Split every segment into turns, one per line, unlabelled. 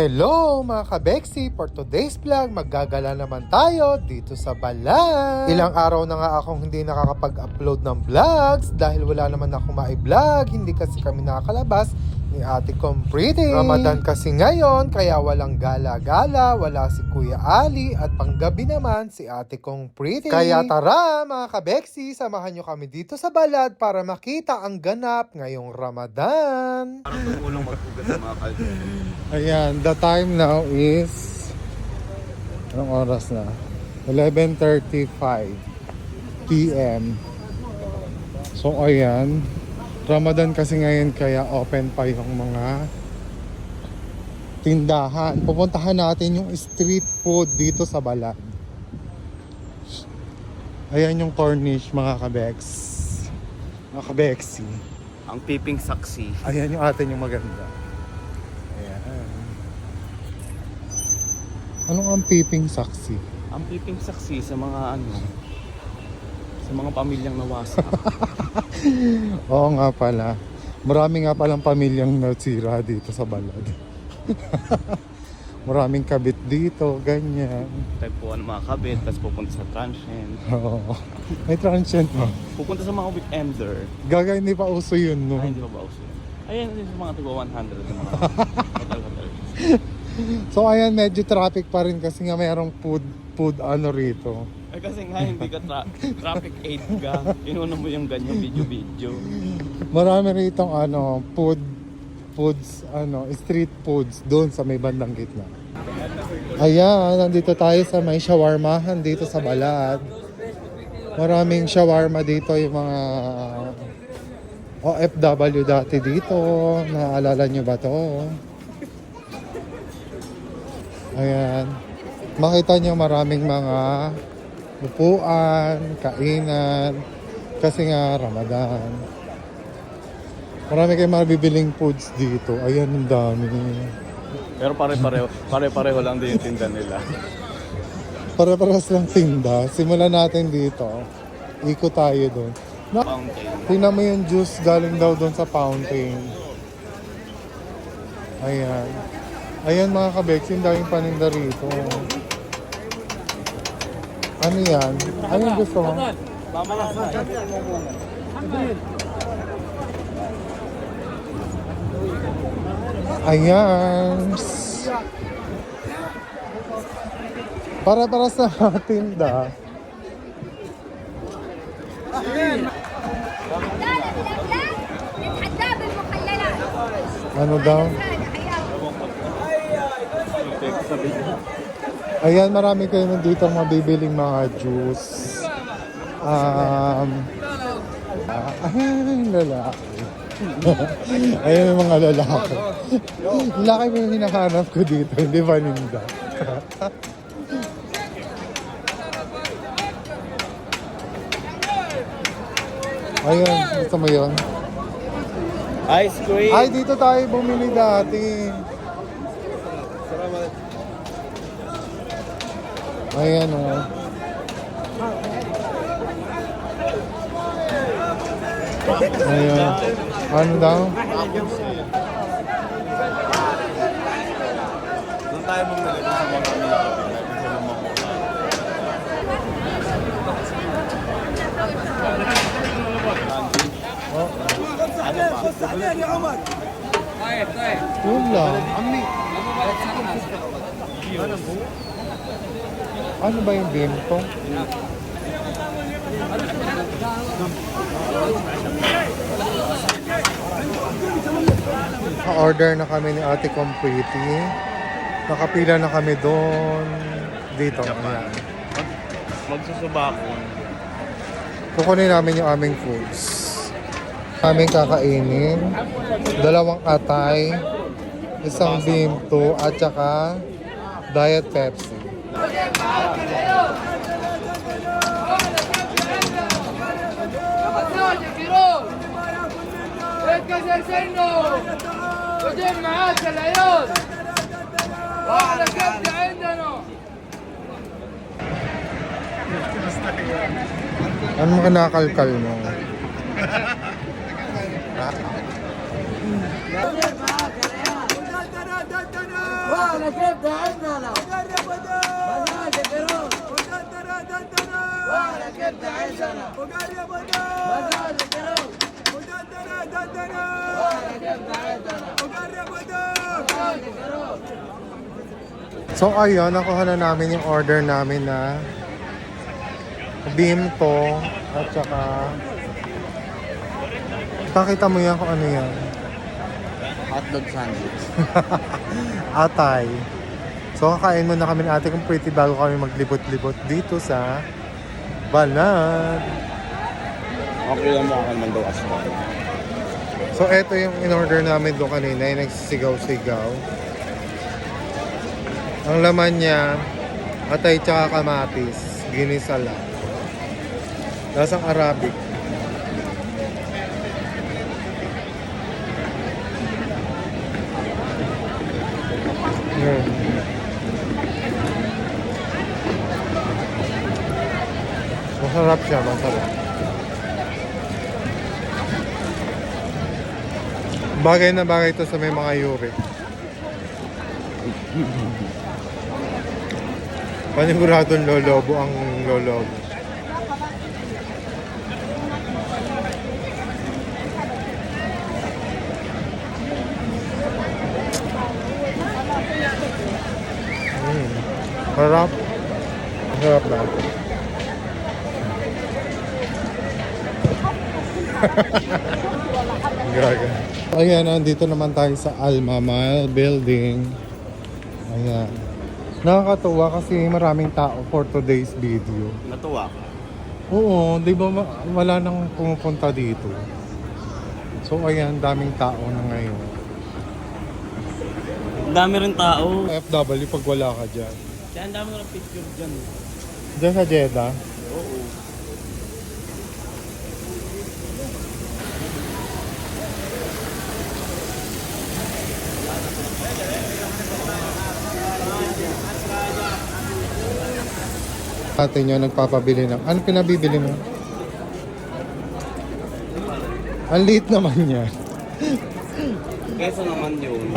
Hello mga kabeksi! For today's vlog, maggagala naman tayo dito sa Balan. Ilang araw na nga akong hindi nakakapag-upload ng vlogs dahil wala naman akong ma-vlog. Hindi kasi kami nakakalabas ni Ate kong Pretty. Ramadan kasi ngayon, kaya walang gala-gala, wala si Kuya Ali at panggabi naman si Ate kong Pretty. Kaya tara mga kabeksi, samahan nyo kami dito sa Balad para makita ang ganap ngayong Ramadan.
Tulong magpugas sa mga kaldo.
Ayan, the time now is anong oras na? 11:35 PM. So ayan, Ramadan kasi ngayon kaya open pa yung mga tindahan. Pupuntahan natin yung street food dito sa Balad. Ayan yung cornish mga kabeks. Mga kabeksi.
Ang piping saksi.
Ayan yung atin yung maganda. Ayan. Anong ang piping saksi?
Ang piping saksi sa mga sa mga pamilyang nawasak.
Oo nga pala. Marami nga palang pamilyang nasira dito sa Balad. Maraming kabit dito, ganyan.
Tagpuan ng mga kabit, tapos pupunta sa transient.
Oo. May transient mo.
Pupunta sa mga weekender.
Gaga, hindi pa uso yun, no?
Ay, hindi pa ba uso? Ayan, sa mga tigo 100 ng mga hotel.
So, ayan, medyo traffic pa rin kasi nga mayroong food ano rito.
Ay, kasi nga hindi ka traffic aid ka. Inuna mo yung ganyang video.
Marami rito foods, street foods doon sa may bandang gitna. Ayan, nandito tayo sa may shawarmahan dito sa Balad. Maraming shawarma dito, yung mga OFW dati dito. Naaalala nyo ba to? Ayan. Makita nyo maraming mga upuan, kainan. Kasi nga Ramadan. Marami kayong mabibiling foods dito. Ayan, ang dami.
Pero pare-pareho lang din yung tinda nila.
Para-paras lang tinda. Simulan natin dito. Ikot tayo doon.
Fountain.
Tingnan mo yung juice galing daw doon sa fountain. Ayan. Ayan mga kabeks, yung daming paninda rito. Ano yan? Ano yung gusto mo? Ayan. Para sa mga tinda. Ano daw? Ayan, marami kayo nandito mabibiling mga juice. Ayan, lalaki. Ayan yung mga lalaki. Lalaki mo yung hinahanap ko dito, hindi ba ninda? Ayan, gusto mo yun?
Ice cream.
Ay, dito tayo bumili dati. Ayan o. Ayan. Ano daw?
Doon tayo bumili sa mga
Oh,
ano pa?
yun lang. Ano ba yung bento? Order na kami ni Ate kong Pretty. Nakapila na kami doon. Dito. Ayan.
Magsusubakon.
Kukunin namin yung aming foods. Aming kakainin. 2 atay. 1 bimto at saka Diet Pepsi.
اتكسر سنه وجيب معاك العيال واحلى كبده عندنا.
Ano mga nakalkal mo?
وانا كبده عندنا مزاج القرود وانا كبده عندنا مزاج القرود وانا كبده عندنا مزاج القرود.
So ayun, nakuha na namin yung order namin na bimto at saka pakita mo yan kung ano yan.
Hotdog sandwich.
Atay. So kakain muna kami ng ate kong pretty bago kami maglibot-libot dito sa Balan.
Okay lang mo ako man daw aswang.
So eto yung in-order namin doon kanina, yung nagsisigaw-sigaw. Ang laman niya, atay tsaka kamatis, ginisa lang. Lasang Arabic. Yan. Masarap siya, masarap. Bagay na bagay ito sa may mga uric. Paniguradong lolobo ang lolobo. Sarap. Sarap na. Gaga. Ayan, nandito naman tayo sa Almamal Building. Ayan. Nakakatuwa kasi maraming tao for today's video.
Natuwa ka.
Oo, di ba wala nang pumupunta dito. So ayan, daming tao na ngayon.
Ang dami rin tao.
FW pag wala ka dyan.
Kaya ang dami ng picture dyan.
Dyan sa Jeddah.
Oo.
Ate nyo nagpapabili ng... Ano pinabibili mo? Ang liit naman yan.
Kesa naman yun.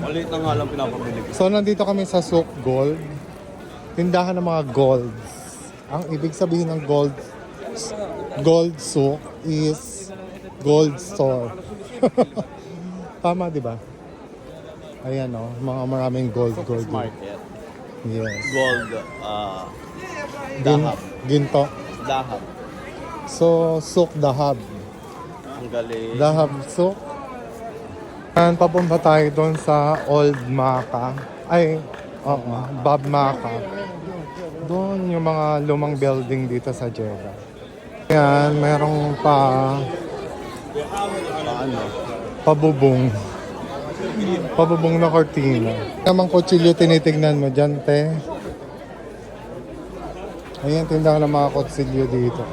Malit na nga lang pinapabili ko.
So nandito kami sa Souk Gold. Tindahan ng mga golds. Ang ibig sabihin ng gold souk is gold store. Tama, di ba? Ayan o, mga maraming gold.
Market.
Yes.
Gold. Dahab.
Ginto.
Dahab.
So, Souk Dahab.
Ang galing.
Dahab Souk. And papunta tayo doon sa Old Maka. Ay, oo, Bab Maka. Doon yung mga lumang building dito sa Jeddah. Ayan, merong
Ano?
pabubong. Pabubong na kortina. Namang kutsilyo tinitignan mo dyan, te. Ayan, tindahan ng mga kutsilyo dito.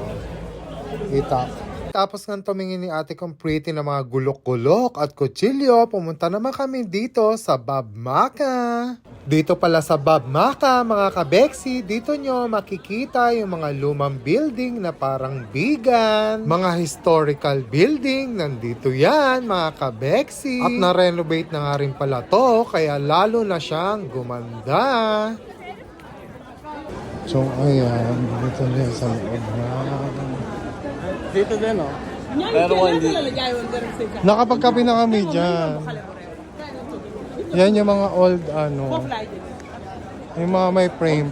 Itak. Tapos nga tumingin ni ate kong pretty na mga gulok-gulok at kutsilyo, pumunta naman kami dito sa Bab Maka. Dito pala sa Bab Maka, mga kabeksi, dito nyo makikita yung mga lumang building na parang bigan. Mga historical building, nandito yan, mga kabeksi. At na-renovate na nga rin pala to, kaya lalo na siyang gumanda. So, ayan, dito na sa loob na.
Dito din, oh. Pero hindi.
Nakapagkape na kami dyan. Yan yung mga old ano. Yung mga may frame.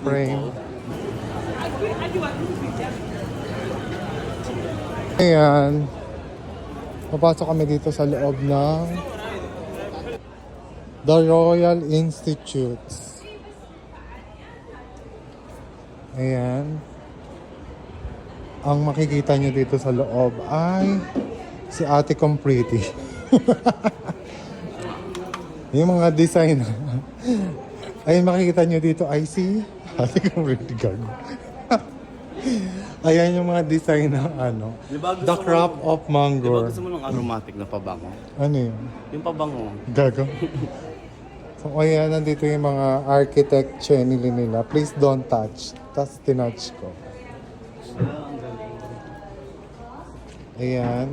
Ayan. Papasok kami dito sa loob ng The Royal Institutes. Ayan. Ang makikita nyo dito sa loob ay si Ate kong pretty. Yung mga design. Ayun, makikita nyo dito ay si Ate kong pretty gago. Ayan yung mga design ng ano. The Crop of
Di ba
Mangrove.
gusto mo ng aromatic na pabango?
Ano yun?
Yung pabango.
Gago. So, ayan, nandito yung mga architect nila. Please don't touch. Tapos tinouch ko. Ayan.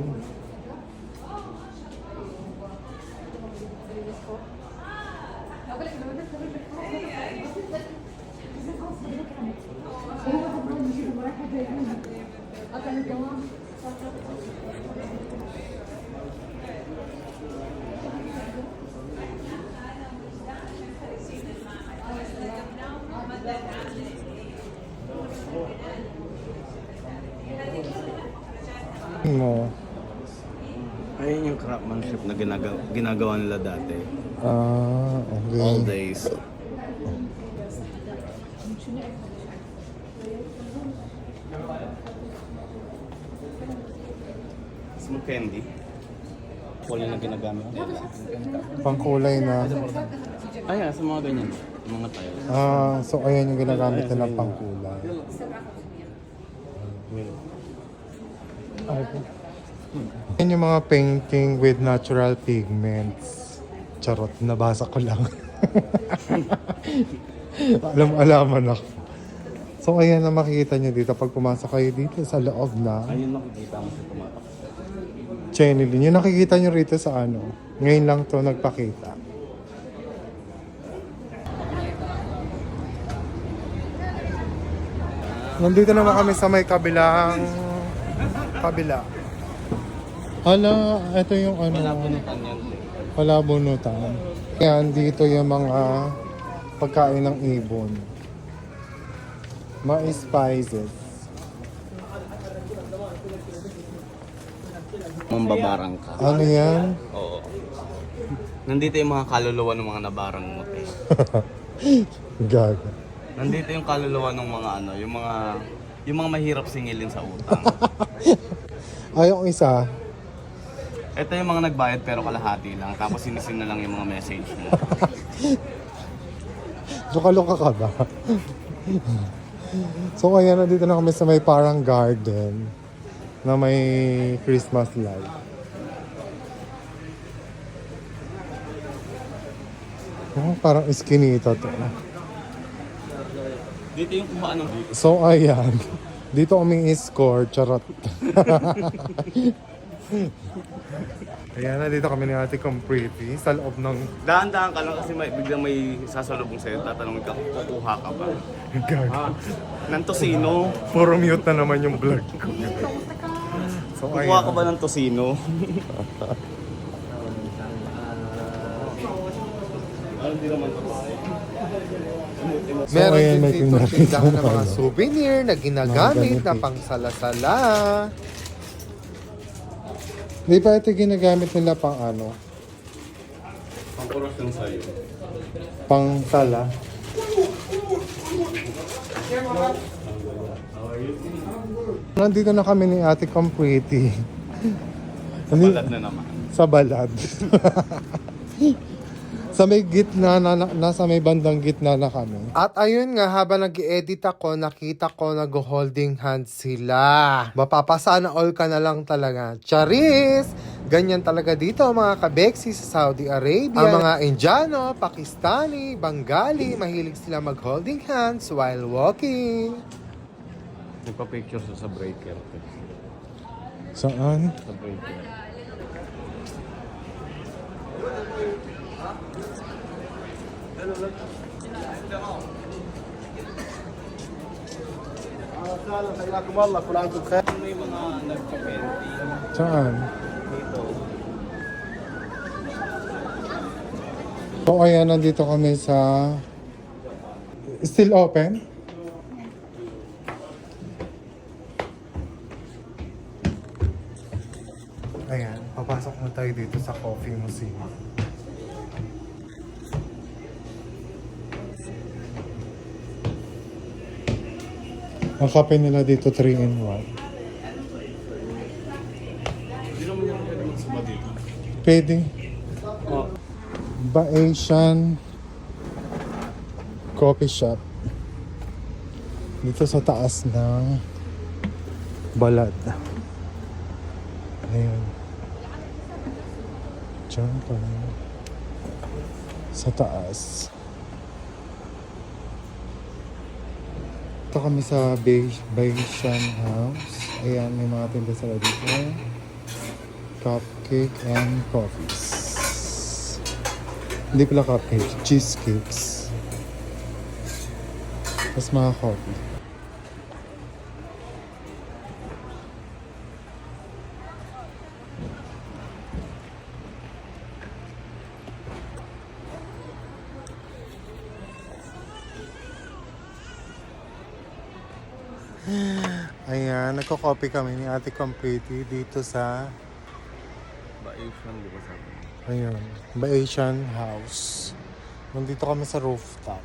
Mo.
Ayun yung craftsmanship na ginagawa nila dati.
Okay.
All days. Smooth candy. Kulay na ginagamit.
Pangkulay na.
Ay, sa mga ganyan. Mga tiles.
So ayan yung ginagamit nila pangkulay. Yan yung mga painting with natural pigments. Charot, nabasa ko lang. Alaman ako. So ayan na makikita nyo dito pag pumasok kayo dito sa loob na
Ayun nakikita mo sa tumatak.
Chenilin. Yung nakikita nyo rito sa ano. Ngayon lang to nagpakita. Nandito naman kami sa may kabila. Hala, ito yung ano.
Pinapunutan yan.
Wala bunutan. Yan, dito yung mga pagkain ng ibon. Mga spices.
Mambabarang ka.
Ano yan?
Oo. Nandito yung mga kaluluwa ng mga nabarang mo.
Gaga.
Nandito yung kaluluwa ng mga ano, yung mga mahirap singilin sa utang.
Ay, yung isa.
Ito yung mga nagbayad pero kalahati lang. Tapos sinisin na lang yung mga message mo.
Loka-loka ka ba? So, ayan, nandito na kami sa may parang garden na may Christmas light. Oh, parang iskinita to.
Dito yung kung paano dito.
So, ayan. Dito kami score. Charot. Ayan na, dito kami ni Ate Compriti sa loob ng
Dahan-dahan ka lang kasi biglang may sasalubong sa'yo. Tatanungin ka, kukuha ka ba?
gaga.
Ng tosino.
Puro mute na naman yung vlog ko. So,
Kukuha ka ba ng tosino? Hindi naman to.
Meron ayan,
din
may
dito
pinakita
tindahan ng
na
mga
ano.
souvenir na ginagamit
Mga
na
ganito.
pangsala-sala.
Di ba ito ginagamit nila pang ano?
Pangkuros yung sa'yo.
Pang sala? Nandito na kami ni Ate Compriti.
Balad na naman.
Sa balad. Sa may gitna nasa may bandang gitna na kami.
At ayun nga, habang nag-edit ako, nakita ko nag-holding hands sila. Mapapasana all ka na lang talaga. Charis! Ganyan talaga dito mga kabeksi sa Saudi Arabia. Ang mga Indiano, Pakistani, Bengali, mahilig sila mag-holding hands while walking.
Nagpa-picture sa breaker.
Saan?
Sa breaker. May mga nagpa-penti
Saan?
dito.
So ayan, nandito kami sa... Still open? Ayan, papasok na tayo dito sa Coffee Museum. Ang kape nila dito 3 in 1.
Hindi naman yung pwede magsuma dito.
Pwede.
Oh.
Ba-Asian coffee shop. Dito sa taas ng Balad. Ayan. Diyan pa. Sa taas. Ito kami sa Bayesian House. Ayan, may mga tinda sila dito. Cupcake and coffees.
Hindi pala cupcakes, cheesecakes. Tapos mga coffee. Ayan, nagko-copy kami ni Ate Completely dito sa
Ba-Asian, di ba sabi?
ayun, Asian House. Nandito kami sa rooftop.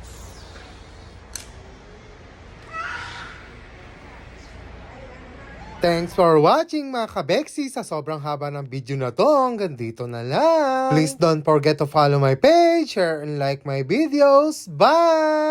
Thanks for watching mga kabeksi. Sa sobrang haba ng video na to, hanggang dito na lang. Please don't forget to follow my page, share and like my videos. Bye!